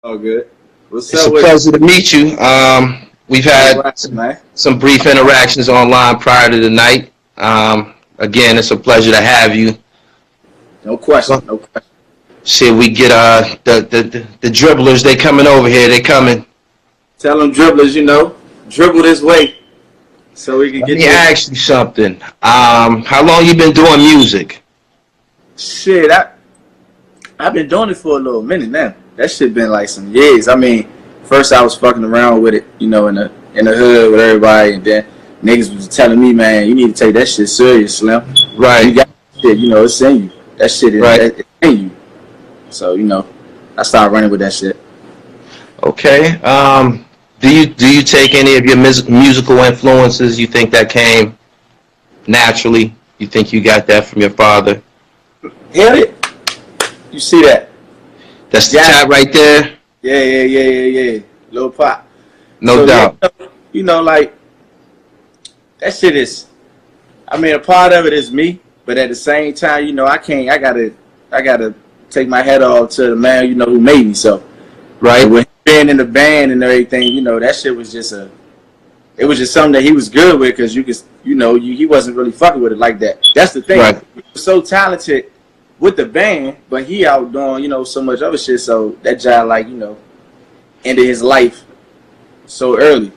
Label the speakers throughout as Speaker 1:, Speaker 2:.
Speaker 1: Oh, good. What's
Speaker 2: It's
Speaker 1: up
Speaker 2: a
Speaker 1: with
Speaker 2: pleasure to meet you. We've
Speaker 1: all
Speaker 2: had
Speaker 1: right, man?
Speaker 2: some brief interactions online prior to the night. Again, it's a pleasure to have you.
Speaker 1: No question.
Speaker 2: Well,
Speaker 1: No question.
Speaker 2: see if we get the dribblers. They coming over here. They coming.
Speaker 1: Tell them dribblers, dribble this way so we can
Speaker 2: Let
Speaker 1: get
Speaker 2: me
Speaker 1: this
Speaker 2: ask you something. How long you been doing music?
Speaker 1: shit. I've been doing it for a little minute now. That shit been like some years. I mean, first I was fucking around with it, in the hood with everybody, and then niggas was telling me, man, you need to take that shit serious, Slim. You
Speaker 2: Right.
Speaker 1: got shit, it's in you. That shit is
Speaker 2: Right.
Speaker 1: it's in you. So, I started running with that shit.
Speaker 2: Okay. Do you take any of your musical influences? You think that came naturally? You think you got that from your father?
Speaker 1: Hit it. You see that?
Speaker 2: That's the
Speaker 1: Yeah.
Speaker 2: chat right there.
Speaker 1: Yeah. Lil Pop.
Speaker 2: No
Speaker 1: So,
Speaker 2: doubt.
Speaker 1: like, that shit is, I mean, a part of it is me, but at the same time, I gotta take my head off to the man, who made me. So,
Speaker 2: Right.
Speaker 1: when he been in the band and everything, that shit was it was just something that he was good with, because he wasn't really fucking with it like that. That's the thing.
Speaker 2: Right.
Speaker 1: He was so talented with the band, but he out doing, so much other shit. So that job, like, ended his life so early.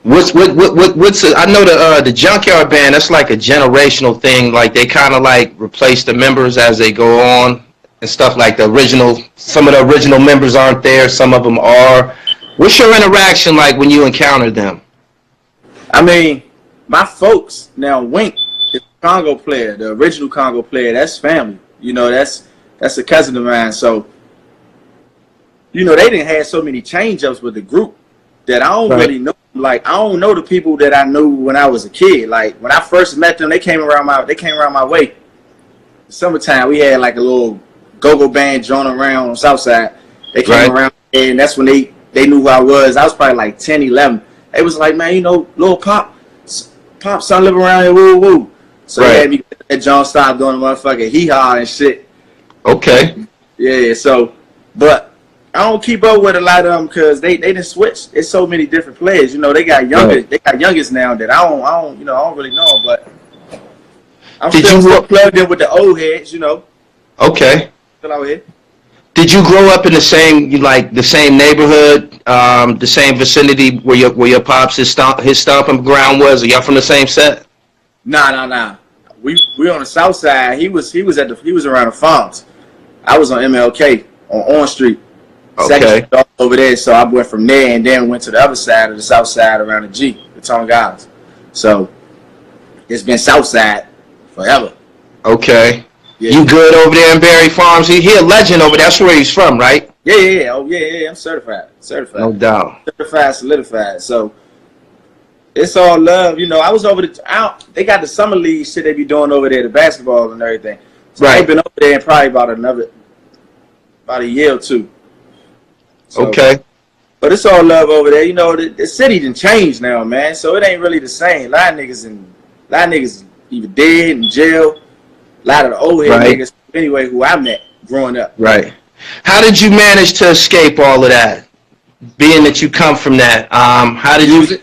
Speaker 2: What's I know the Junkyard Band. That's like a generational thing. Like they kind of like replace the members as they go on and stuff. Like some of the original members aren't there. Some of them are. What's your interaction like when you encounter them?
Speaker 1: I mean, my folks now, Wink is a Congo player, the original Congo player. That's family. That's a cousin of mine. So, they didn't have so many change ups with the group that I don't really know. Like, I don't know the people that I knew when I was a kid. Like, when I first met them, they came around my way. Summertime, we had like a little go-go band joint around on Southside. They came around, and that's when they knew who I was. I was probably like 10, 11. They was like, man, Lil Pop, son live around here, woo woo. So they had me get that John stop doing the motherfucking hee-haw and shit.
Speaker 2: Okay.
Speaker 1: Yeah, so, but I don't keep up with a lot of them because they done switched. It's so many different players. They got youngest now that I don't really know them, but I'm still plugged in with the old heads,
Speaker 2: Okay.
Speaker 1: Still out here.
Speaker 2: Did you grow up in the same neighborhood, the same vicinity where your pops his stomping ground was? Are y'all from the same set?
Speaker 1: Nah. We on the south side. He was around the farms. I was on MLK on Orange Street.
Speaker 2: Okay.
Speaker 1: Over there, so I went from there and then went to the other side of the south side around the G, the Tongue Islands. So it's been south side forever.
Speaker 2: Okay.
Speaker 1: Yeah.
Speaker 2: You good over there in Berry Farms? He a legend over there. That's where he's from, right?
Speaker 1: Yeah. Oh yeah. I'm certified.
Speaker 2: No doubt.
Speaker 1: Certified, solidified. So it's all love. I was over they got the summer league shit they be doing over there, the basketball and everything. So I've been over there in probably about a year or two. So,
Speaker 2: okay.
Speaker 1: But it's all love over there. The city done changed now, man. So it ain't really the same. A lot of niggas either dead in jail. A lot of the old head niggas, anyway, who I met growing up.
Speaker 2: Right. How did you manage to escape all of that? Being that you come from that, how did you?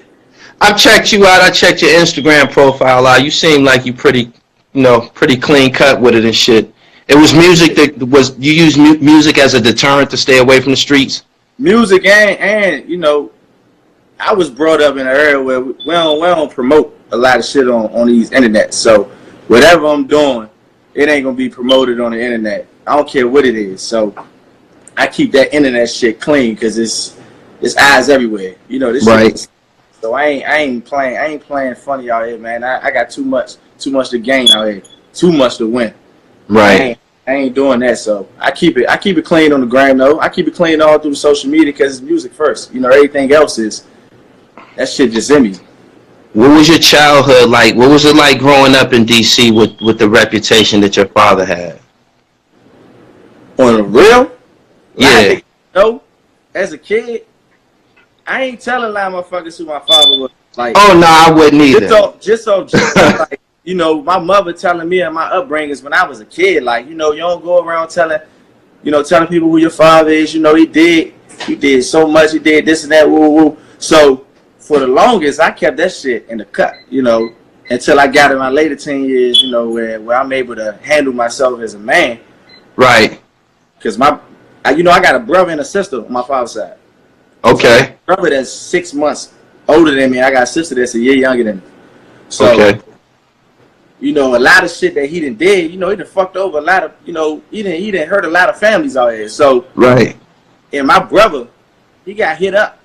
Speaker 2: I've checked you out. I checked your Instagram profile out. You seem like you pretty clean cut with it and shit. It was music you used music as a deterrent to stay away from the streets.
Speaker 1: Music and I was brought up in an area where we don't promote a lot of shit on these internet. So whatever I'm doing, it ain't gonna be promoted on the internet. I don't care what it is. So I keep that internet shit clean because it's eyes everywhere. This shit. So I ain't playing funny out here, man. I got too much to gain out here, too much to win.
Speaker 2: Right.
Speaker 1: I ain't doing that, so I keep it clean on the gram though. I keep it clean all through social media because it's music first. Everything else is that shit just in me.
Speaker 2: What was your childhood like? What was it like growing up in DC with the reputation that your father had?
Speaker 1: On the real?
Speaker 2: Yeah.
Speaker 1: As a kid, I ain't telling lie motherfuckers who my father was. Like,
Speaker 2: oh no, I wouldn't either.
Speaker 1: Just like, my mother telling me and my upbringings when I was a kid, like, you don't go around telling people who your father is. He did you did so much, you did this and that, woo woo. So for the longest, I kept that shit in the cut, you know, until I got in my later teen years, you know, where I'm able to handle myself as a man.
Speaker 2: Right.
Speaker 1: Because I got a brother and a sister on my father's side.
Speaker 2: Okay.
Speaker 1: So I got a brother that's 6 months older than me. I got a sister that's a year younger than me. So,
Speaker 2: okay.
Speaker 1: You know, a lot of shit that he did, you know, he done fucked over a lot of, you know, he done hurt a lot of families out here. So,
Speaker 2: right.
Speaker 1: And my brother, he got hit up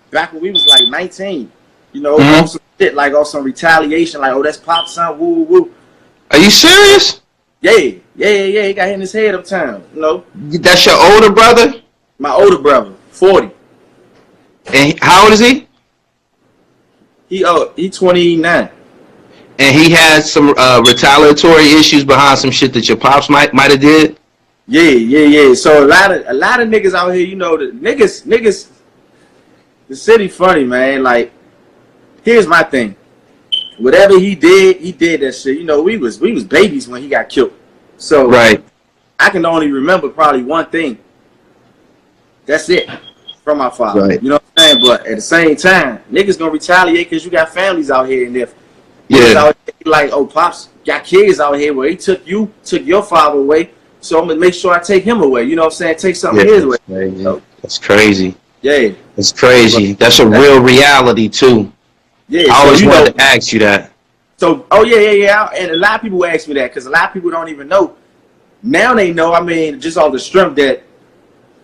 Speaker 1: back when we was like 19. You know,
Speaker 2: Mm-hmm.
Speaker 1: on some shit, like on some retaliation, like, oh, that's Pop's son, woo, woo, woo.
Speaker 2: Are you serious?
Speaker 1: Yeah. He got hit in his head uptown, you know.
Speaker 2: That's your older brother?
Speaker 1: My older brother, 40.
Speaker 2: And how old is he?
Speaker 1: He 29.
Speaker 2: And he had some retaliatory issues behind some shit that your pops might have did?
Speaker 1: Yeah. So a lot of niggas out here, you know, the niggas, the city funny, man. Like, here's my thing. Whatever he did that shit. You know, we was babies when he got killed. So
Speaker 2: right.
Speaker 1: I can only remember probably one thing. That's it from my father.
Speaker 2: Right.
Speaker 1: You know what I'm saying? But at the same time, niggas gonna retaliate because you got families out here, and if
Speaker 2: yeah,
Speaker 1: out here, like, oh, Pops got kids out here where he took your father away, so I'm gonna make sure I take him away. You know what I'm saying? Take something his way.
Speaker 2: Crazy. So, that's crazy.
Speaker 1: Yeah.
Speaker 2: That's crazy. That's a real reality too.
Speaker 1: Yeah.
Speaker 2: I always wanted to ask you that.
Speaker 1: So, oh yeah. And a lot of people ask me that because a lot of people don't even know. Now they know. I mean, just all the strength that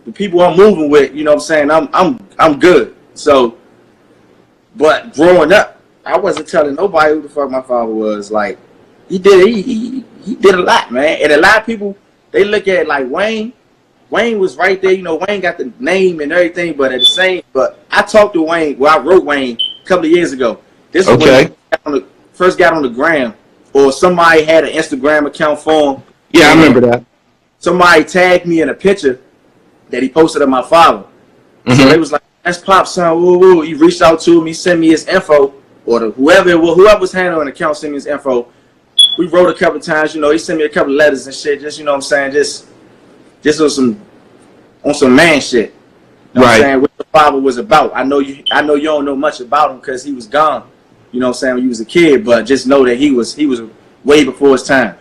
Speaker 1: the people I'm moving with. You know what I'm saying? I'm good. So, but growing up, I wasn't telling nobody who the fuck my father was. Like, he did a lot, man. And a lot of people, they look at it like Wayne. Wayne was right there. You know, Wayne got the name and everything, but but I talked to Wayne. Well, I wrote Wayne a couple of years ago. This is when he first got on the gram, or somebody had an Instagram account for him.
Speaker 2: Yeah, I remember that.
Speaker 1: Somebody tagged me in a picture that he posted of my father. Mm-hmm. So they was like, that's Pop's son, woo woo. He reached out to me, sent me his info, or whoever was handling the account sent me his info. We wrote a couple of times, you know, he sent me a couple of letters and shit, just, you know what I'm saying, just on some man shit. You know what I'm saying? What the father was about. I know you don't know much about him because he was gone, you know what I'm saying, when you was a kid, but just know that he was way before his time.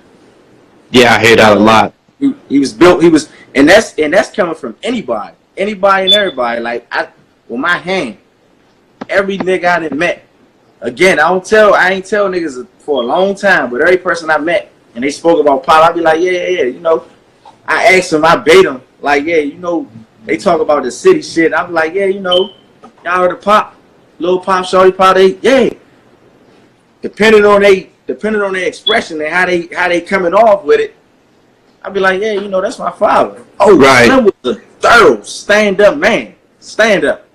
Speaker 1: Yeah, I hear that a lot. He was built, and that's coming from anybody and everybody. Like, with my hand, every nigga I done met. Again, I ain't tell niggas for a long time, but every person I met and they spoke about Pop, I'd be like, yeah, you know. I asked them, I bait them, like, yeah, you know, they talk about the city shit. I'm like, yeah, you know, y'all heard of Pop, Lil Pop, Shorty Pop, yeah. Depending on their expression and how they coming off with it, I'd be like, yeah, you know, that's my father. Oh, right. Slim was a thorough stand-up man. Stand up.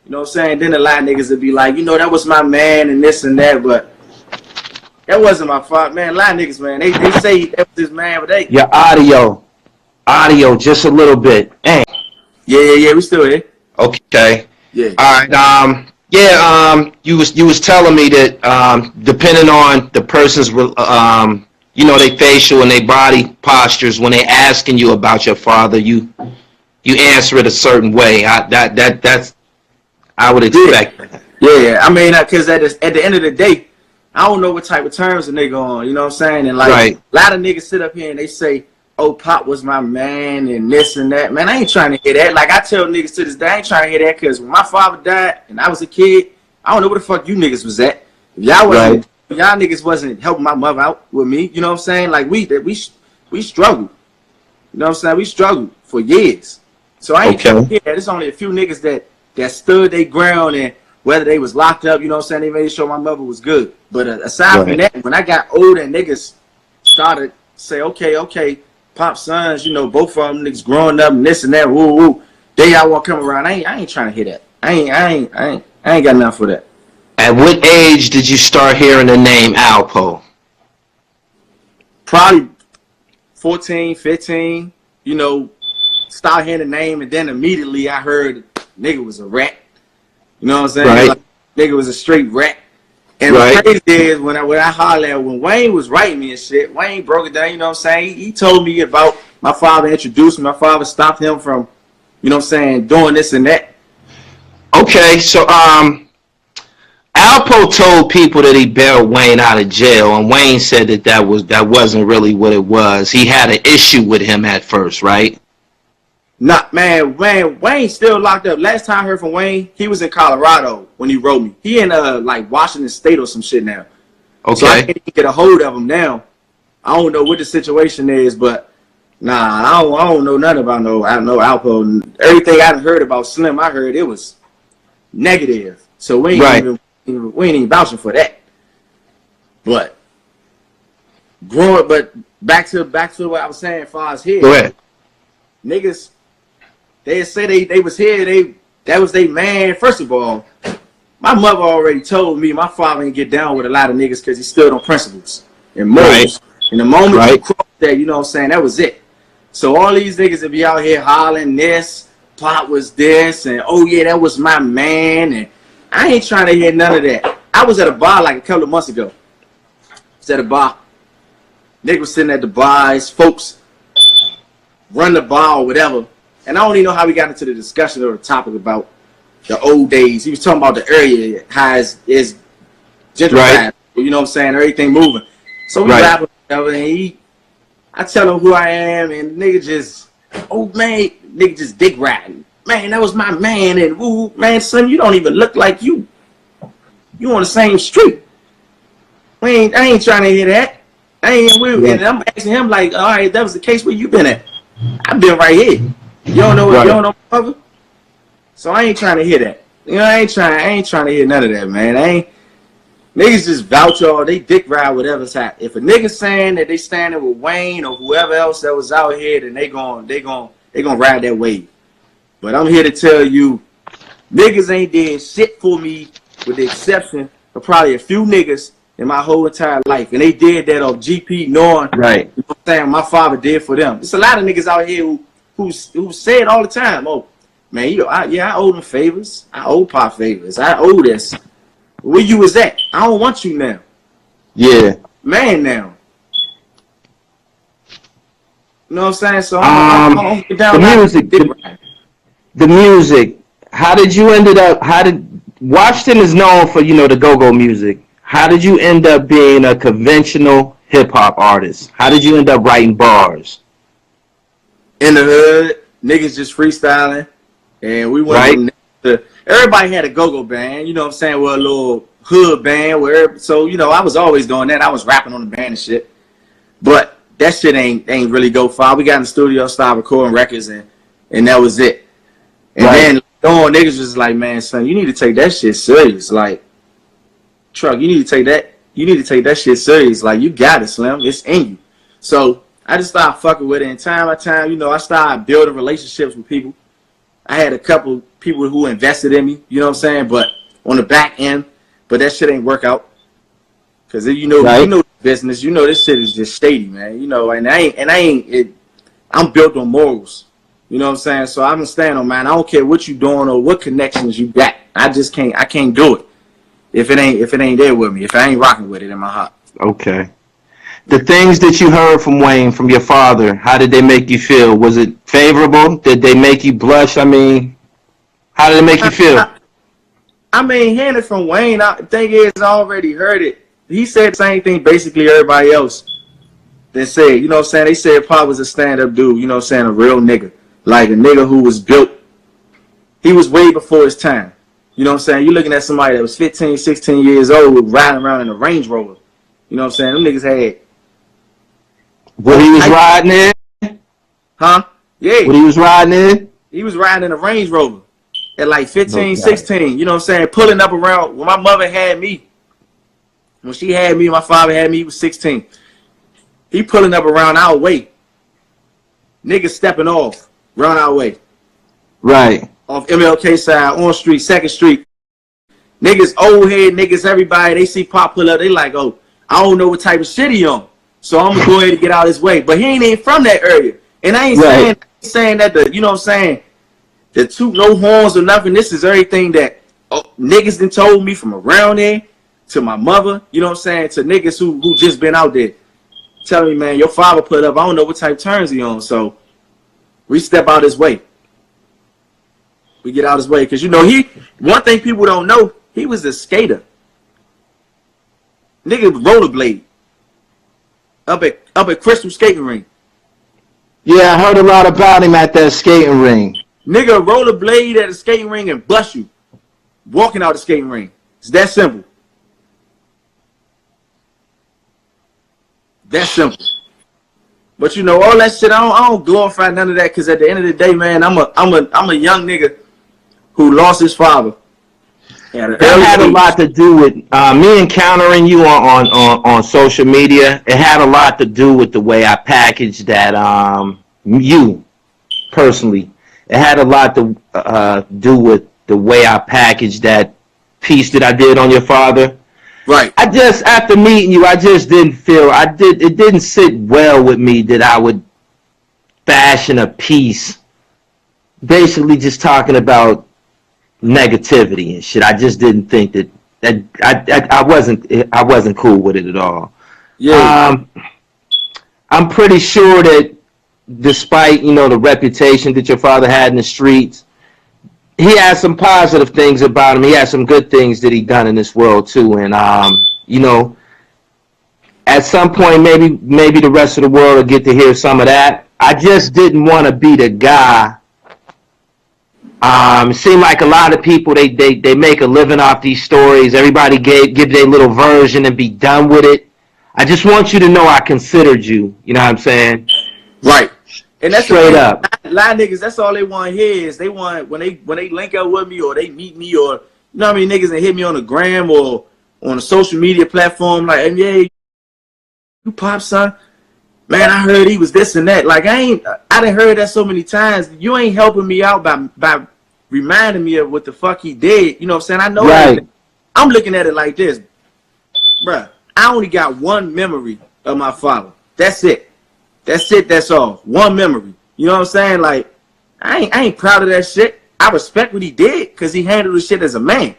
Speaker 1: You know what I'm saying? Then a lot of niggas would be like, you know, that was my man and this and that, but that wasn't my father, man. A lot of niggas, man, they say that was his man, but they...
Speaker 2: Your audio, just a little bit. Dang.
Speaker 1: Yeah, we still here.
Speaker 2: Okay.
Speaker 1: Yeah.
Speaker 2: All right. You was telling me that depending on the person's you know, they facial and they body postures, when they asking you about your father, you answer it a certain way. That's I would expect.
Speaker 1: Yeah. I mean, because at the end of the day, I don't know what type of terms a nigga on. You know what I'm saying? And like, a lot of niggas sit up here and they say, "Oh, Pop was my man," and this and that. Man, I ain't trying to hear that. Like, I tell niggas to this day, I ain't trying to hear that because when my father died and I was a kid, I don't know where the fuck you niggas was at. If y'all wasn't. Y'all niggas wasn't helping my mother out with me, you know what I'm saying? Like, we struggled. You know what I'm saying? We struggled for years. So I ain't trying to hear that. There's only a few niggas that stood their ground, and whether they was locked up, you know what I'm saying, they made sure my mother was good. But aside from that, when I got older and niggas started to say, okay, Pop's sons, you know, both of them niggas growing up and this and that, woo, they all want to come around. I ain't trying to hear that. I ain't got nothing for that.
Speaker 2: At what age did you start hearing the name Alpo?
Speaker 1: Probably 14, 15, you know, start hearing the name, and then immediately I heard nigga was a rat. You know what I'm saying?
Speaker 2: Right.
Speaker 1: Like, nigga was a straight rat. And the crazy is when I hollered at, when Wayne was writing me and shit, Wayne broke it down, you know what I'm saying? He told me about my father introduced me. My father stopped him from you know what I'm saying, doing this and that.
Speaker 2: Okay, so Alpo told people that he bailed Wayne out of jail, and Wayne said that wasn't really what it was. He had an issue with him at first, right?
Speaker 1: Nah, man, Wayne still locked up. Last time I heard from Wayne, he was in Colorado when he wrote me. He in like Washington State or some shit now.
Speaker 2: Okay.
Speaker 1: So I can't even get a hold of him now. I don't know what the situation is, but nah, I don't know nothing about no Alpo. Everything I heard about Slim, I heard it was negative. So we ain't even vouching for that. But back to what I was saying as far as here.
Speaker 2: Go ahead.
Speaker 1: Niggas, they say they was here, that was they man. First of all, my mother already told me my father ain't get down with a lot of niggas because he stood on principles and morals. And the moment you cross that, you know what I'm saying, that was it. So all these niggas that be out here hollering this, Pop was this, and oh yeah, that was my man, and I ain't trying to hear none of that. I was at a bar like a couple of months ago. I was at a bar. Nigga was sitting at the bar, his folks run the bar or whatever. And I don't even know how we got into the discussion or the topic about the old days. He was talking about the area, how it's gentrified. You know what I'm saying? Everything moving. So we rapping whatever, and I tell him who I am, and the nigga just, oh man, nigga just dick riding. Man, that was my man, and ooh, man, son, you don't even look like you on the same street. I ain't trying to hear that. And I'm asking him like, all right, if that was the case, where you been at? I've been right here. You don't know what you don't know, mother. So I ain't trying to hear that. You know, I ain't trying to hear none of that, man. Niggas just vouch all, they dick ride whatever's happening. If a nigga saying that they standing with Wayne or whoever else that was out here, then they gon' ride that wave. But I'm here to tell you, niggas ain't did shit for me with the exception of probably a few niggas in my whole entire life. And they did that off GP knowing you know what I'm saying, my father did for them. There's a lot of niggas out here who say it all the time. Oh, man, I owe them favors. I owe Pop favors. I owe this. Where you was at? I don't want you now. Yeah. Man now. You know what I'm saying? So I'm get down
Speaker 2: the music. How did you end up, Washington is known for, you know, the go-go music. How did you end up being a conventional hip-hop artist? How did you end up writing bars?
Speaker 1: In the hood, niggas just freestyling. And we went everybody had a go-go band, you know what I'm saying? Well, a little hood band, so, you know, I was always doing that. I was rapping on the band and shit. But that shit ain't really go far. We got in the studio, started recording records, and that was it. And then niggas was like, man, son, you need to take that shit serious. Like, Truck, you need to take that shit serious. Like, you got it, Slim. It's in you. So I just started fucking with it. And time by time, you know, I started building relationships with people. I had a couple people who invested in me, you know what I'm saying? But on the back end, but that shit ain't work out. Cause you know business, you know this shit is just shady, man. You know, I'm built on morals. You know what I'm saying? So I'm stand on, man. I don't care what you doing or what connections you got. I can't do it if it ain't there with me. If I ain't rocking with it in my heart.
Speaker 2: Okay. The things that you heard from Wayne, from your father, how did they make you feel? Was it favorable? Did they make you blush? I mean, how did it make you feel?
Speaker 1: I mean, hearing it from Wayne, the thing is, I already heard it. He said the same thing basically everybody else that said, you know what I'm saying? They said Pop was a stand-up dude, you know what I'm saying? A real nigga. Like a nigga who was built. He was way before his time. You know what I'm saying? You're looking at somebody that was 15, 16 years old riding around in a Range Rover. You know what I'm saying? Them niggas had...
Speaker 2: What he was riding in?
Speaker 1: Huh? Yeah.
Speaker 2: What he was riding in?
Speaker 1: He was riding in a Range Rover at like 15, 16. You know what I'm saying? Pulling up around. When my mother had me, when she had me, my father had me, he was 16. He pulling up around our way. Niggas stepping off around our way.
Speaker 2: Right.
Speaker 1: Off MLK side, on street, 2nd Street. Niggas, old head niggas, everybody, they see Pop pull up, they like, oh, I don't know what type of shit he on. So I'm gonna go ahead and get out his way. But he ain't even from that area. And I ain't saying that you know what I'm saying, the toot no horns or nothing. This is everything that niggas done told me from around there to my mother, you know what I'm saying, to niggas who just been out there. Telling me, man, your father put up, I don't know what type of turns he on. So we step out his way. We get out his way. Because, you know, one thing people don't know, he was a skater. Nigga rollerblade. Up at Crystal Skating Ring.
Speaker 2: Yeah, I heard a lot about him at that skating ring.
Speaker 1: Nigga rollerblade at a skating ring and bust you. Walking out the skating ring. It's that simple. That simple. But you know, all that shit, I don't glorify none of that, because at the end of the day, man, I'm a young nigga who lost his father.
Speaker 2: It had a lot to do with me encountering you on social media. It had a lot to do with the way I packaged that, you personally. It had a lot to do with the way I packaged that piece that I did on your father.
Speaker 1: Right.
Speaker 2: I just, after meeting you, I just didn't feel, it didn't sit well with me that I would fashion a piece basically just talking about negativity and shit. I just didn't think that I wasn't cool with it at all.
Speaker 1: Yeah.
Speaker 2: I'm pretty sure that despite, you know, the reputation that your father had in the streets, he has some positive things about him. He has some good things that he done in this world too. And you know, at some point, maybe the rest of the world will get to hear some of that. I just didn't want to be the guy. It seemed like a lot of people they make a living off these stories. Everybody give their little version and be done with it. I just want you to know I considered you. You know what I'm saying?
Speaker 1: Right. And that's
Speaker 2: straight up.
Speaker 1: A lot of niggas, that's all they want to hear is they want, when they link up with me or they meet me, or, you know how many niggas that hit me on the gram or on a social media platform, like, hey, yeah, you Pop, son? Man, I heard he was this and that. Like, I done heard that so many times. You ain't helping me out by reminding me of what the fuck he did. You know what I'm saying? I know that. I'm looking at it like this. Bruh, I only got one memory of my father. That's it. That's it. That's all. One memory. You know what I'm saying? Like, I ain't proud of that shit. I respect what he did because he handled the shit as a man.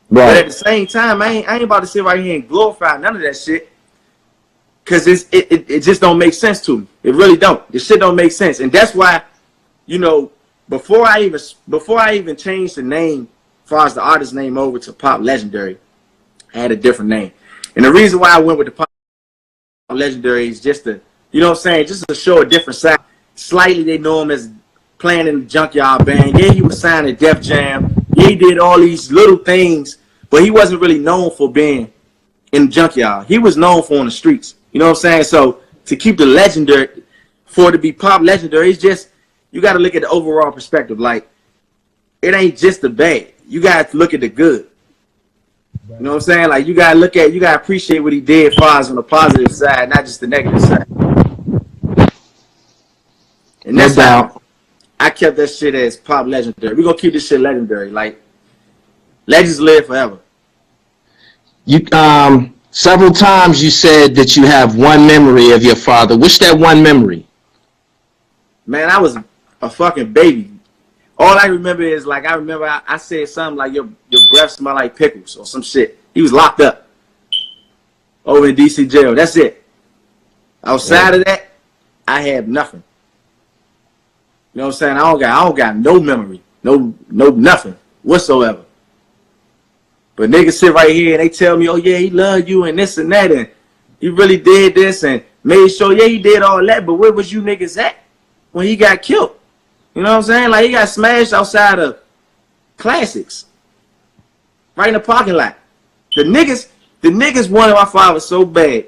Speaker 1: Right. But at the same time, I ain't about to sit right here and glorify none of that shit, because it just don't make sense to me. It really don't. This shit don't make sense, and that's why, you know, before I even changed the name, as far as the artist name, over to Pop Legendary, I had a different name, and the reason why I went with the Pop Legendary is just to, you know what I'm saying, just to show a different side. Slightly, they know him as playing in the Junkyard Band. Yeah, he was signed to Def Jam. Yeah, he did all these little things, but he wasn't really known for being in the Junkyard. He was known for on the streets. You know what I'm saying? So to keep the legendary, for it to be Pop Legendary, it's just, you got to look at the overall perspective. Like, it ain't just the bad. You got to look at the good. You know what I'm saying? Like, you got to appreciate what he did as far as on the positive side, not just the negative side. And that's how I kept that shit as Pop Legendary. We're going to keep this shit legendary. Like, legends live forever.
Speaker 2: You several times you said that you have one memory of your father. What's that one memory?
Speaker 1: Man, I was a fucking baby. All I remember is, like, I said something like, your breath smell like pickles or some shit. He was locked up over in DC jail. That's it. Outside of that, I had nothing. You know what I'm saying? I don't got no memory. No nothing whatsoever. But niggas sit right here and they tell me, oh yeah, he loved you and this and that, and he really did this and made sure, yeah, he did all that, but where was you niggas at when he got killed? You know what I'm saying? Like, he got smashed outside of Classics. Right in the parking lot. The niggas wanted my father so bad.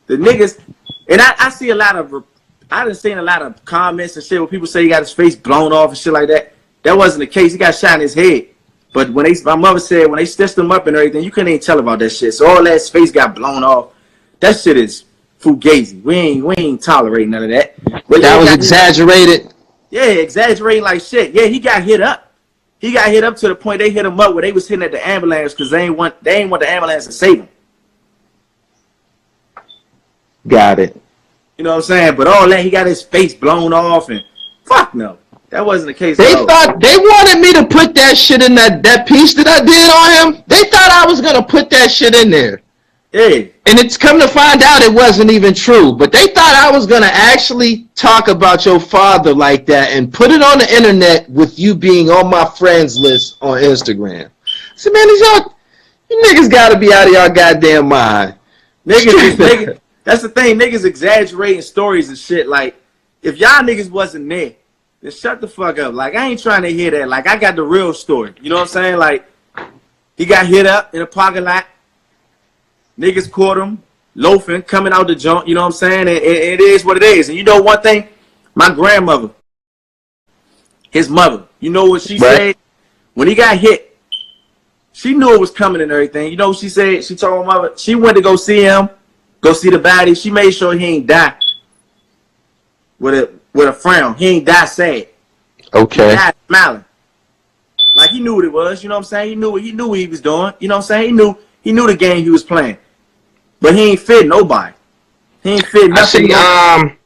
Speaker 1: The niggas, and I see a lot of, I done seen a lot of comments and shit where people say he got his face blown off and shit like that. That wasn't the case. He got shot in his head. But when my mother said when they stitched him up and everything, you couldn't even tell about that shit. So all that, his face got blown off. That shit is fugazi. We ain't tolerating none of that. But
Speaker 2: that was exaggerated.
Speaker 1: Yeah, exaggerating like shit. Yeah, he got hit up. He got hit up to the point they hit him up where they was hitting at the ambulance because they ain't want the ambulance to save him.
Speaker 2: Got it.
Speaker 1: You know what I'm saying? But all that, he got his face blown off, and fuck no. That wasn't the case.
Speaker 2: They thought they wanted me to put that shit in that piece that I did on him. They thought I was gonna put that shit in there.
Speaker 1: Yeah.
Speaker 2: And it's come to find out it wasn't even true. But they thought I was going to actually talk about your father like that and put it on the internet with you being on my friends list on Instagram. I said, man, you niggas got to be out of y'all goddamn mind.
Speaker 1: Niggas, that's the thing. Niggas exaggerating stories and shit. Like, if y'all niggas wasn't there, then shut the fuck up. Like, I ain't trying to hear that. Like, I got the real story. You know what I'm saying? Like, he got hit up in a parking lot. Niggas caught him loafing, coming out the joint. You know what I'm saying? And it is what it is. And you know one thing? My grandmother, his mother, you know what she said? When he got hit, she knew it was coming and everything. You know what she said? She told my mother, she went to go see him, go see the baddie. She made sure he ain't die with a frown. He ain't die sad.
Speaker 2: Okay.
Speaker 1: He died smiling. Like he knew what it was. You know what I'm saying? He knew what he was doing. You know what I'm saying? He knew the game he was playing. But he ain't fit nobody. He ain't fit nothing.
Speaker 2: I see,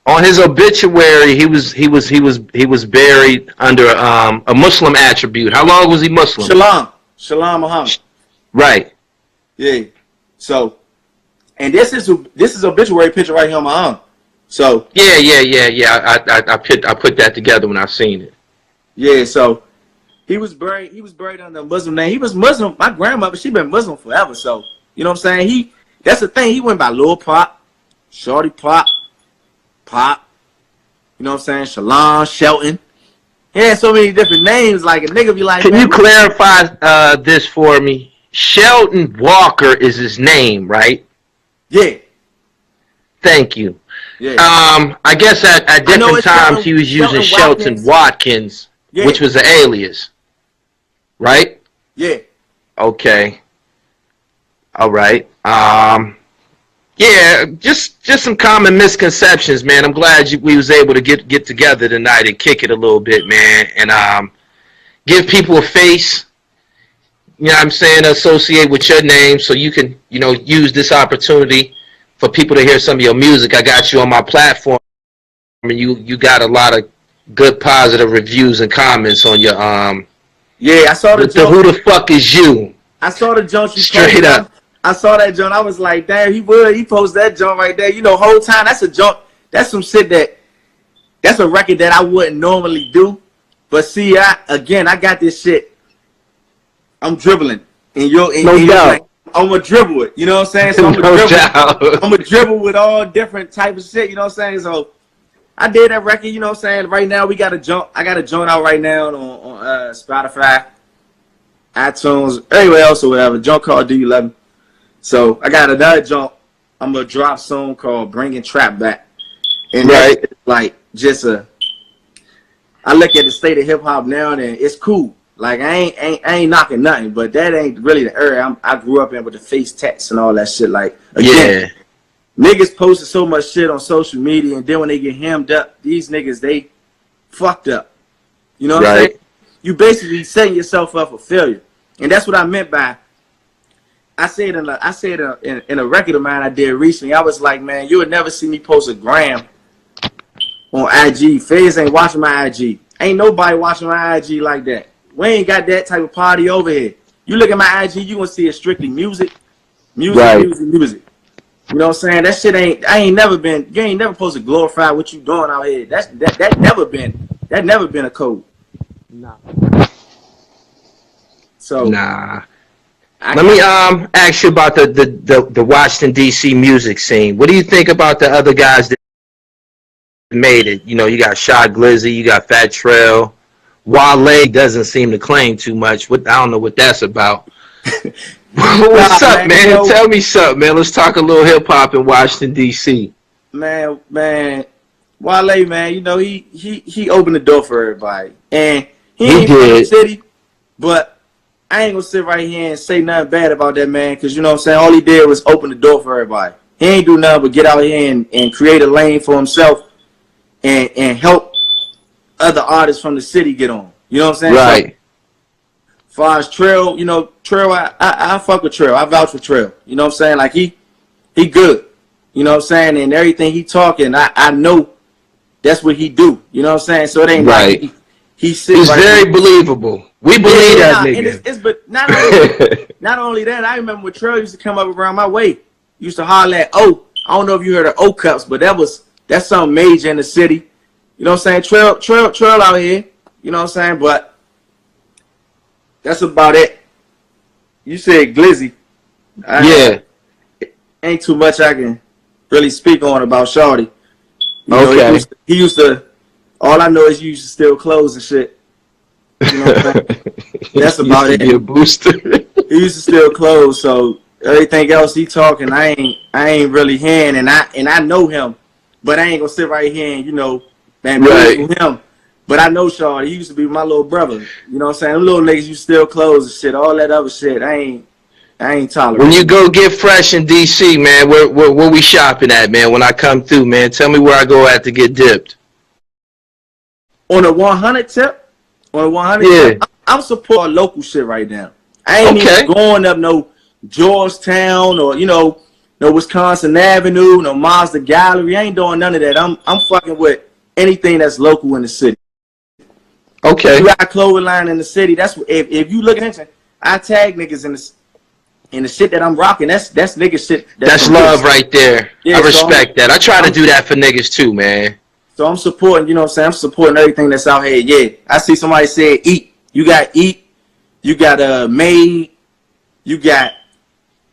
Speaker 2: on his obituary, he was buried under a Muslim attribute. How long was he Muslim?
Speaker 1: Shalom Muhammad.
Speaker 2: Right.
Speaker 1: Yeah. So, and this is obituary picture right here on my arm. So.
Speaker 2: Yeah. I put that together when I seen it.
Speaker 1: Yeah. So, he was buried under a Muslim name. He was Muslim. My grandmother, she been Muslim forever. So, you know what I'm saying? That's the thing. He went by Lil Pop, Shorty Pop. You know what I'm saying? Shalon, Shelton. He had so many different names. Like a nigga be like,
Speaker 2: can you clarify this for me? Shelton Walker is his name, right?
Speaker 1: Yeah.
Speaker 2: Thank you.
Speaker 1: Yeah.
Speaker 2: I guess at different times he was using Shelton Watkins,
Speaker 1: yeah,
Speaker 2: which was an alias, right?
Speaker 1: Yeah.
Speaker 2: Okay. All right. Yeah, just some common misconceptions, man. I'm glad we was able to get together tonight and kick it a little bit, man, and give people a face. You know what I'm saying? Associate with your name so you can, use this opportunity for people to hear some of your music. I got you on my platform, and you got a lot of good positive reviews and comments on your
Speaker 1: Yeah, I saw the joke.
Speaker 2: Who the fuck is you?
Speaker 1: I saw the joke you
Speaker 2: straight up.
Speaker 1: I saw that joint. I was like, damn, he posted that joint right there. You know, whole time that's a joint. That's some shit that's a record that I wouldn't normally do. But see, I got this shit. I'm dribbling. And
Speaker 2: no doubt.
Speaker 1: Like, I'm gonna dribble it. You know what I'm saying? So I'm gonna dribble with all different type of shit. You know what I'm saying? So I did that record. You know what I'm saying? Right now we got a joint. I got a joint out right now on Spotify, iTunes, anywhere else or whatever. Joint called Do You Love Me? So I got another joint I'm gonna drop soon called Bringing Trap Back, and
Speaker 2: right,
Speaker 1: like just I look at the state of hip hop now and it's cool. Like I ain't knocking nothing, but that ain't really the area I grew up in with the face tats and all that shit. Like again, niggas posted so much shit on social media, and then when they get hemmed up, these niggas they fucked up. You know what I'm saying? You basically setting yourself up for failure, and that's what I meant by. I said in a record of mine I did recently, I was like, man, you would never see me post a gram on IG. Feds ain't watching my IG. Ain't nobody watching my IG like that. We ain't got that type of party over here. You look at my IG, you gonna see it strictly music. Music. You know what I'm saying? That shit you ain't never supposed to glorify what you doing out here. That never been a code.
Speaker 2: Nah.
Speaker 1: So
Speaker 2: nah. Let me ask you about the Washington D.C. music scene. What do you think about the other guys that made it? You know, you got Shot Glizzy, you got Fat Trail. Wale doesn't seem to claim too much. I don't know what that's about. What's up, man? Tell me something, man. Let's talk a little hip hop in Washington D.C.
Speaker 1: Man, Wale, man, you know he opened the door for everybody, and he ain't from the city, but I ain't gonna sit right here and say nothing bad about that man, because you know what I'm saying, all he did was open the door for everybody. He ain't do nothing but get out here and create a lane for himself and help other artists from the city get on. You know what I'm saying?
Speaker 2: Right.
Speaker 1: So, as far as Trail, you know, Trail, I fuck with Trail. I vouch for Trail. You know what I'm saying? Like he good. You know what I'm saying? And everything he talking, I know that's what he do. You know what I'm saying? So it ain't
Speaker 2: right.
Speaker 1: Like He's
Speaker 2: very
Speaker 1: here.
Speaker 2: believable. We believe that nigga.
Speaker 1: And but not only that, I remember when Trail used to come up around my way. Used to holler at O. I don't know if you heard of O Cups, but that's something major in the city. You know what I'm saying? Trail out here. You know what I'm saying? But that's about it. You said Glizzy.
Speaker 2: Yeah.
Speaker 1: Ain't too much I can really speak on about Shorty. You know,
Speaker 2: okay.
Speaker 1: He used to. All I know is you used to steal clothes and shit. You know what I'm saying? That's about it.
Speaker 2: Be a booster.
Speaker 1: He used to steal clothes, so everything else he talking, I ain't really hearing, and I know him, but I ain't gonna sit right here and man, him. But I know Shorty. He used to be my little brother. You know what I'm saying? Them little niggas used to steal clothes and shit, all that other shit. I ain't tolerating.
Speaker 2: When you go get fresh in DC, man, where we shopping at, man? When I come through, man, tell me where I go at to get dipped.
Speaker 1: On a 100 tip, tip, I'm supporting local shit right now. I ain't even going up no Georgetown or no Wisconsin Avenue, no Mazda Gallery. I ain't doing none of that. I'm fucking with anything that's local in the city.
Speaker 2: Okay.
Speaker 1: You got a clothing line in the city. That's if you look at it, I tag niggas in the shit that I'm rocking. That's nigga shit.
Speaker 2: That's love right there. Yeah, I respect that. I try to do that for niggas too, man.
Speaker 1: So I'm supporting, you know what I'm saying? I'm supporting everything that's out here. Yeah. I see somebody say Eat. You got Eat. You got Made. You got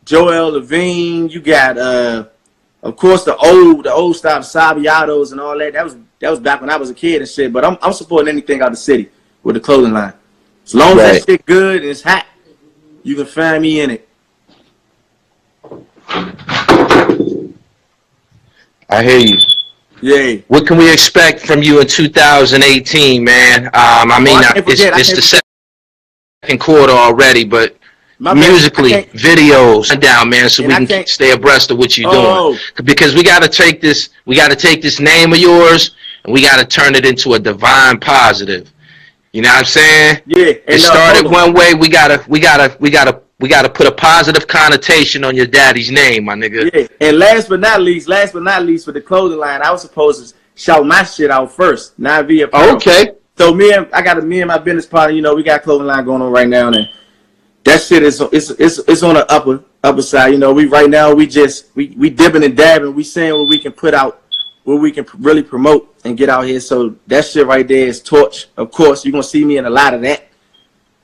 Speaker 1: Joel Levine. You got of course the old style Sabiatos and all that. That was back when I was a kid and shit. But I'm supporting anything out of the city with the clothing line. As long as that shit good and it's hot, you can find me in it.
Speaker 2: I hear you.
Speaker 1: Yeah.
Speaker 2: What can we expect from you in 2018, man? It's the second quarter already, but musically, videos down, man, so we can stay abreast of what you're doing. Because we got to take this name of yours and we got to turn it into a divine positive. You know what I'm saying? Yeah. It started one way. We gotta put a positive connotation on your daddy's name, my nigga.
Speaker 1: Yeah. And last but not least, for the clothing line, I was supposed to shout my shit out first, not via apparel.
Speaker 2: Okay.
Speaker 1: So me and my business partner, we got a clothing line going on right now, and that shit is on the upper side. We dipping and dabbing. We saying what we can put out, what we can really promote and get out here. So that shit right there is torch. Of course, you're gonna see me in a lot of that.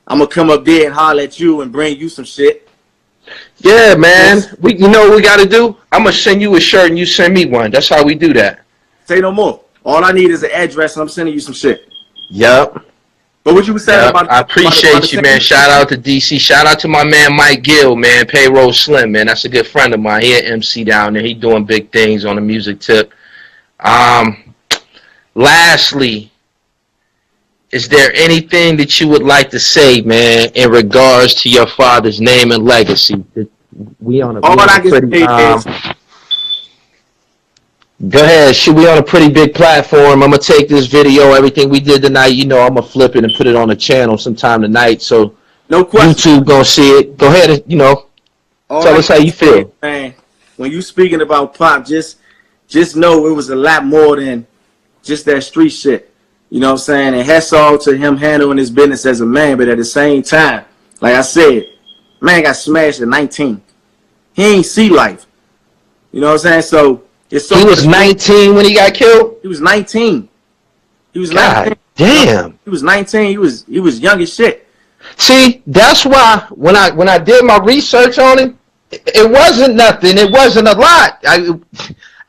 Speaker 1: I'm gonna come up there and holler at you and bring you some shit.
Speaker 2: Yeah, man. You know what we gotta do? I'm gonna send you a shirt and you send me one. That's how we do that.
Speaker 1: Say no more. All I need is an address and I'm sending you some shit.
Speaker 2: Yup.
Speaker 1: But what you was saying about?
Speaker 2: I appreciate you, man. Shout out to DC. Shout out to my man Mike Gill, man. Payroll Slim, man. That's a good friend of mine. He at MC down there. He doing big things on the music tip. Lastly, is there anything that you would like to say, man, in regards to your father's name and legacy? We on a Go ahead. Should we on a pretty big platform? I'm gonna take this video, everything we did tonight. I'm gonna flip it and put it on the channel sometime tonight. So no question. YouTube gonna see it. Go ahead and tell us how you feel.
Speaker 1: Man, when you speaking about Pop, just know it was a lot more than just that street shit. You know what I'm saying? And hats off to him handling his business as a man, but at the same time, like I said, man got smashed at 19. He ain't see life. You know what I'm saying? So it's so.
Speaker 2: He was 19 when he got killed?
Speaker 1: He was 19. He was
Speaker 2: God
Speaker 1: 19.
Speaker 2: Damn.
Speaker 1: He was 19. He was young as shit.
Speaker 2: See, that's why when I did my research on him, it wasn't nothing. It wasn't a lot.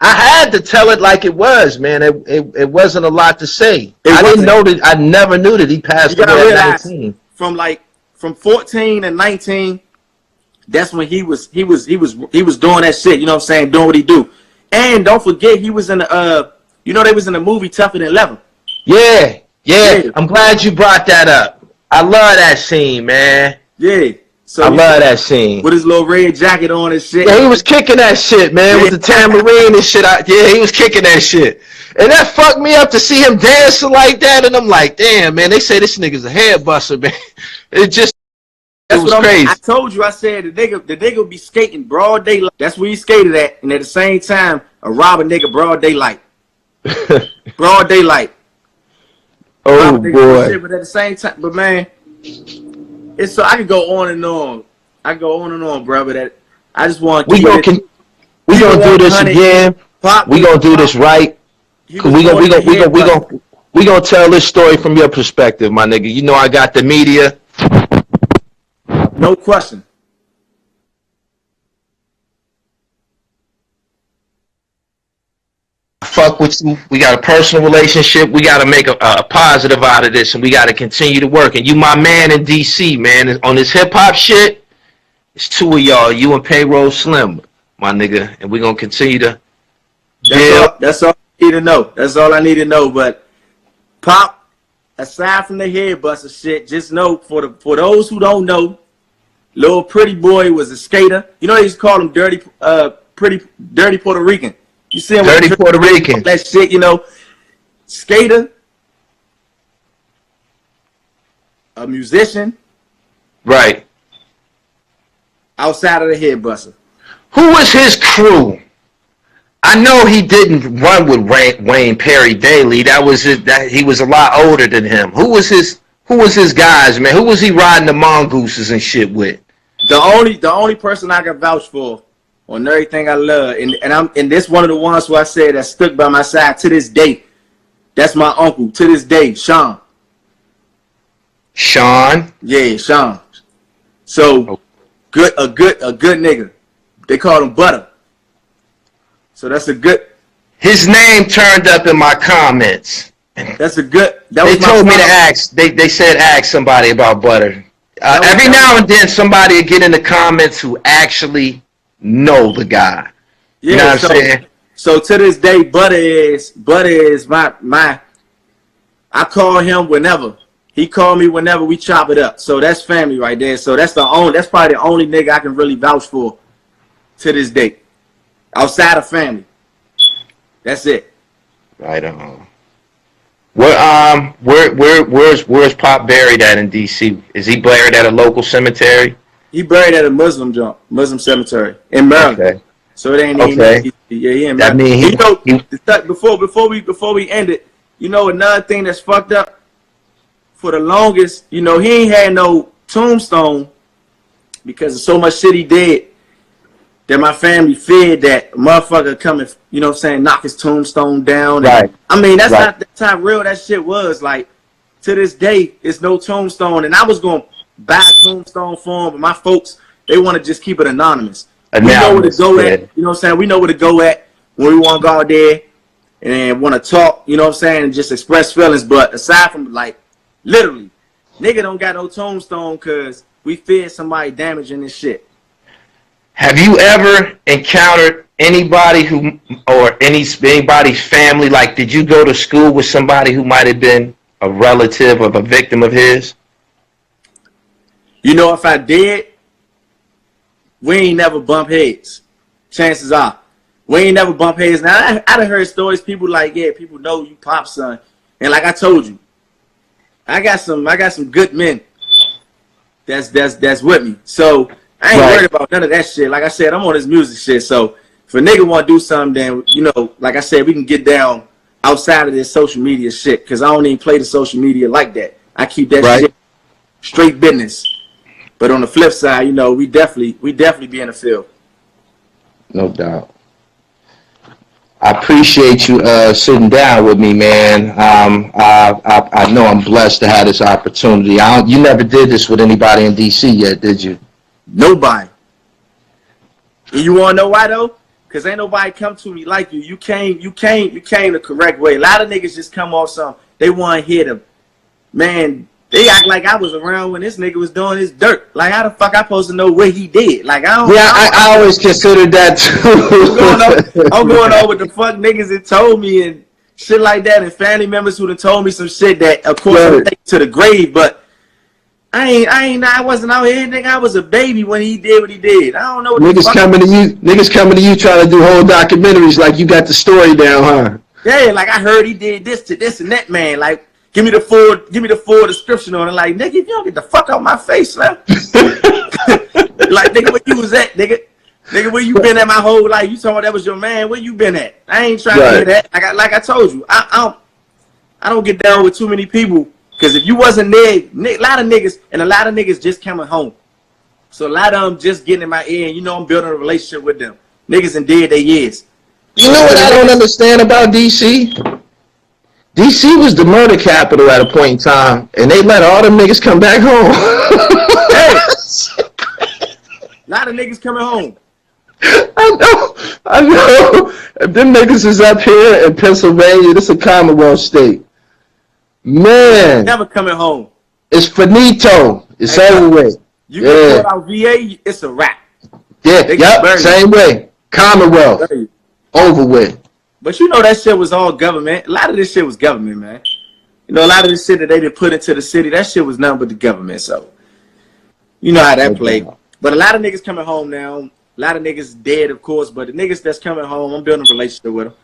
Speaker 2: I had to tell it like it was, man. It wasn't a lot to say. I never knew that he passed away at 19.
Speaker 1: From 14 and 19, that's when he was doing that shit. You know what I'm saying? Doing what he do. And don't forget, he was in the they was in the movie Tougher Than Leather.
Speaker 2: Yeah. I'm glad you brought that up. I love that scene, man.
Speaker 1: Yeah. So
Speaker 2: I love that scene.
Speaker 1: With his little red jacket on and shit.
Speaker 2: Yeah, he was kicking that shit, man, with the tambourine and shit. He was kicking that shit. And that fucked me up to see him dancing like that. And I'm like, damn, man, they say this nigga's a head buster, man. It was crazy.
Speaker 1: I told you, I said the nigga would be skating broad daylight. That's where he skated at. And at the same time, rob a nigga broad daylight. Broad daylight.
Speaker 2: Oh boy.
Speaker 1: But at the same time, but man, it's so I can go on and on. I can go on and on, bro. But that I just want to
Speaker 2: We gonna do this again. We gonna do this right. We gonna tell this story from your perspective, my nigga. You know I got the media.
Speaker 1: No question.
Speaker 2: Fuck with you. We got a personal relationship. We got to make a positive out of this, and we got to continue to work. And you, my man in DC, man, on this hip hop shit. It's two of y'all, you and Payroll Slim, my nigga, and we're gonna continue to.
Speaker 1: That's all I need to know. That's all I need to know. But Pop, aside from the head buster shit, just know for those who don't know, Little Pretty Boy was a skater. You know they used to call him dirty Puerto Rican. You see him
Speaker 2: Dirty Puerto Rican.
Speaker 1: That shit, you know. Skater, a musician.
Speaker 2: Right.
Speaker 1: Outside of the head buster.
Speaker 2: Who was his crew? I know he didn't run with Wayne Perry daily. That he was a lot older than him. Who was his guys, man? Who was he riding the mongooses and shit with?
Speaker 1: The only person I can vouch for on everything I love, and this one of the ones who I said that stuck by my side to this day. That's my uncle to this day, Sean.
Speaker 2: Sean?
Speaker 1: Yeah, Sean. So a good nigga. They call him Butter. So that's a good.
Speaker 2: His name turned up in my comments.
Speaker 1: That's a good.
Speaker 2: They told me to ask. They said ask somebody about Butter. Every now and then somebody will get in the comments who actually know the guy. Yeah, you know what I'm saying?
Speaker 1: So to this day, Butter is my. I call him whenever. He called me whenever we chop it up. So that's family right there. So that's probably the only nigga I can really vouch for to this day. Outside of family. That's it.
Speaker 2: Right on. Where's Pop buried at in DC? Is he buried at a local cemetery?
Speaker 1: He buried at a Muslim cemetery in Maryland. Okay. So it ain't even he in Maryland. Before we end it, you know another thing that's fucked up? For the longest, you know, he ain't had no tombstone because of so much shit he did that my family feared that a motherfucker coming, you know what I'm saying, knock his tombstone down.
Speaker 2: Right.
Speaker 1: I mean, that's how real that shit was. Like, to this day, it's no tombstone. And I was going to buy a tombstone for him, but my folks, they want to just keep it anonymous. We know where to go at. You know what I'm saying? We know where to go at when we want to go out there and want to talk, you know what I'm saying, and just express feelings. But aside from, like, literally, nigga don't got no tombstone because we feared somebody damaging this shit.
Speaker 2: Have you ever encountered anybody anybody's family? Like, did you go to school with somebody who might have been a relative of a victim of his?
Speaker 1: You know, if I did, we ain't never bump heads. Chances are. We ain't never bump heads. Now, I done heard stories, people like, yeah, people know you Pop son. And like I told you, I got some good men that's with me. So I ain't worried about none of that shit. Like I said, I'm on this music shit. So if a nigga want to do something, then, you know, like I said, we can get down outside of this social media shit because I don't even play the social media like that. I keep that shit straight business. But on the flip side, you know, we definitely be in the field.
Speaker 2: No doubt. I appreciate you sitting down with me, man. I know I'm blessed to have this opportunity. You never did this with anybody in DC yet, did you?
Speaker 1: Nobody. And you want to know why though? Because ain't nobody come to me like you. You came the correct way. A lot of niggas just come off some. They want to hear the man. They act like I was around when this nigga was doing his dirt. Like, how the fuck I supposed to know what he did? Like, I don't.
Speaker 2: Yeah, I always considered that too.
Speaker 1: I'm going over what the fuck niggas that told me and shit like that, and family members who done told me some shit that, of course, I'm taking to the grave. But I wasn't out here. Nigga, I was a baby when he did what he did. I don't know what
Speaker 2: niggas coming to you trying to do whole documentaries like you got the story down, huh?
Speaker 1: Yeah, like I heard he did this to this and that, man. Like, give me the full description on it. Like, nigga, if you don't get the fuck out my face, man. Like, nigga, where you was at, nigga? Nigga, where you been at my whole life? You told me that was your man. Where you been at? I ain't trying to hear that. Like I told you, I I don't get down with too many people because if you wasn't there, a lot of niggas just coming home. So a lot of them just getting in my ear, and I'm building a relationship with them. Niggas and dead they years.
Speaker 2: You know what I don't understand about DC? DC was the murder capital at a point in time, and they let all them niggas come back home.
Speaker 1: Hey, a lot of niggas coming home.
Speaker 2: I know. If them niggas is up here in Pennsylvania, this is a Commonwealth state. Man.
Speaker 1: Never coming home.
Speaker 2: It's finito. It's over with.
Speaker 1: You get caught out VA, it's a wrap.
Speaker 2: Yeah, yep, same way. Commonwealth. Over with.
Speaker 1: But that shit was all government. A lot of this shit was government, man. A lot of this shit that they did put into the city, that shit was nothing but the government. So, you know how that played. But a lot of niggas coming home now. A lot of niggas dead, of course. But the niggas that's coming home, I'm building a relationship with them.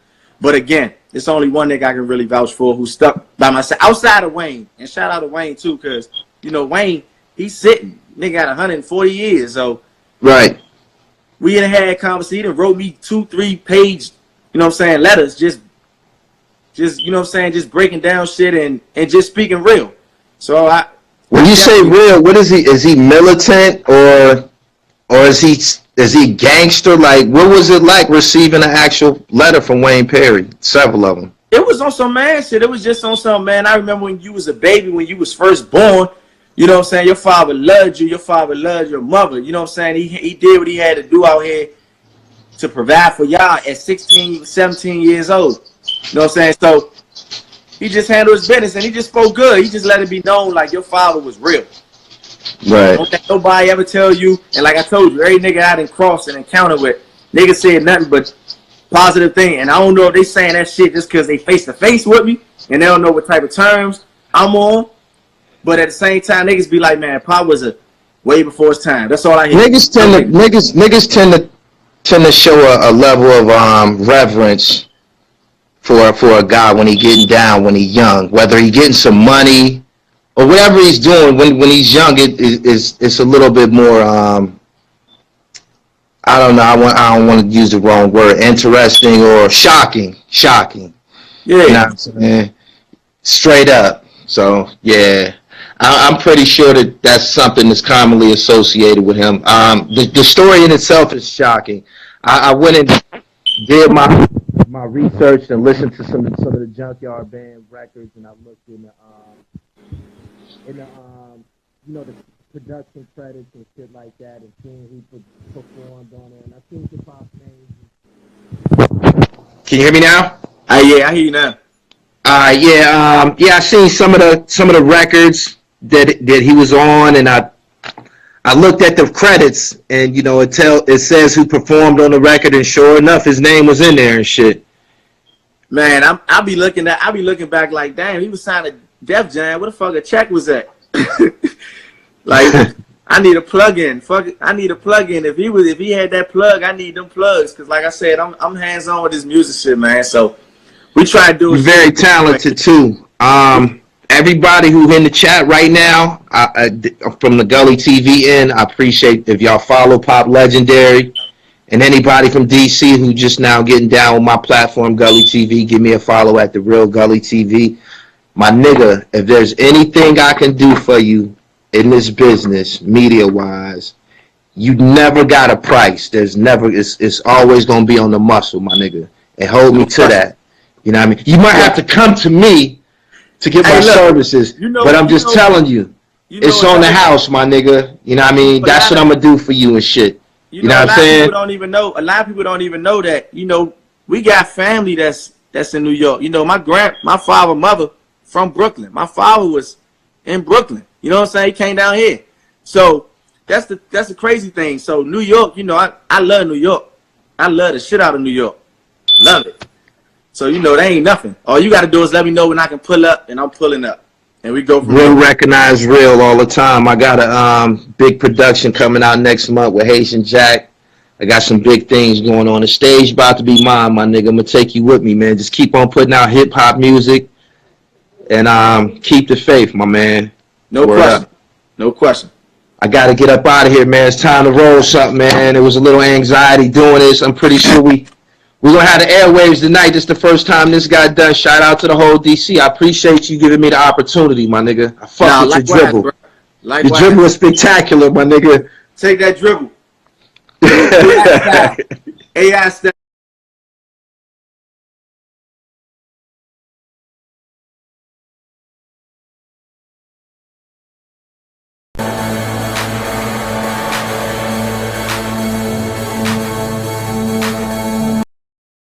Speaker 1: But again, it's only one nigga I can really vouch for who's stuck by my side. Outside of Wayne. And shout out to Wayne, too, because, Wayne, he's sitting. Nigga got 140 years. So,
Speaker 2: right.
Speaker 1: We had conversation. He done wrote me 2-3 page, letters. Just just breaking down shit and just speaking real. So
Speaker 2: when you say real, what is he? Is he militant or is he gangster? Like, what was it like receiving an actual letter from Wayne Perry? Several of them.
Speaker 1: It was on some man shit. It was just on some man. I remember when you was a baby, when you was first born. Your father loved you. Your father loved your mother. He did what he had to do out here to provide for y'all at 16, 17 years old. So he just handled his business and he just spoke good. He just let it be known like your father was real.
Speaker 2: Right.
Speaker 1: Don't let nobody ever tell you. And like I told you, every nigga I didn't cross and encounter with, niggas said nothing but positive thing. And I don't know if they saying that shit just because they face to face with me and they don't know what type of terms I'm on. But at the same time, niggas be like, man, Pop was a way before his time. That's all I hear.
Speaker 2: Niggas tend to show a level of reverence for a guy when he getting down, when he young, whether he getting some money or whatever he's doing. When he's young, it's a little bit more. I don't know. I don't want to use the wrong word. Interesting or shocking.
Speaker 1: Yeah.
Speaker 2: You know what I'm saying? Straight up. So yeah. I'm pretty sure that that's something that's commonly associated with him. The story in itself is shocking. I went and did my research and listened to some of the Junkyard Band records, and I looked in the production credits and shit like that, and seeing who performed on it. And I seen hip hop names. Can you hear me now?
Speaker 1: Yeah, I hear you now.
Speaker 2: I seen some of the records that he was on, and I looked at the credits, and it says who performed on the record, and sure enough, his name was in there and shit.
Speaker 1: Man, I'll be looking back like, damn, he was signed to Def Jam. What the fuck a check was that? Like, I need a plug-in. I need a plug-in. If he had that plug, I need them plugs. Cause like I said, I'm hands-on with this music shit, man. So we try to do it.
Speaker 2: Very talented too. Everybody who's in the chat right now, from the Gully TV end, I appreciate if y'all follow Pop Legendary. And anybody from DC who just now getting down with my platform, Gully TV, give me a follow at The Real Gully TV. My nigga, if there's anything I can do for you in this business, media-wise, you never got a price. It's always going to be on the muscle, my nigga. And hold me to that. You know what I mean? You might have to come to me to get my services, but I'm just telling you, it's on the house, my nigga. You know what I mean? That's what I'm going to do for you and shit. You know what I'm saying?
Speaker 1: A lot of people don't even know that, we got family that's in New York. My father, mother from Brooklyn. My father was in Brooklyn. You know what I'm saying? He came down here. So that's the crazy thing. So New York, I love New York. I love the shit out of New York. Love it. So, they ain't nothing. All you got to do is let me know when I can pull up, and I'm pulling up. And we go from
Speaker 2: real recognize real all the time. I got a big production coming out next month with Haitian Jack. I got some big things going on. The stage about to be mine, my nigga. I'm going to take you with me, man. Just keep on putting out hip-hop music. And keep the faith, my man.
Speaker 1: No question. No question.
Speaker 2: I got to get up out of here, man. It's time to roll something, man. It was a little anxiety doing this. I'm pretty sure we We're going to have the airwaves tonight. This is the first time this got done. Shout out to the whole DC. I appreciate you giving me the opportunity, my nigga. I fuck with your dribble. Bro. Your dribble is spectacular, my nigga.
Speaker 1: Take that dribble. AI style.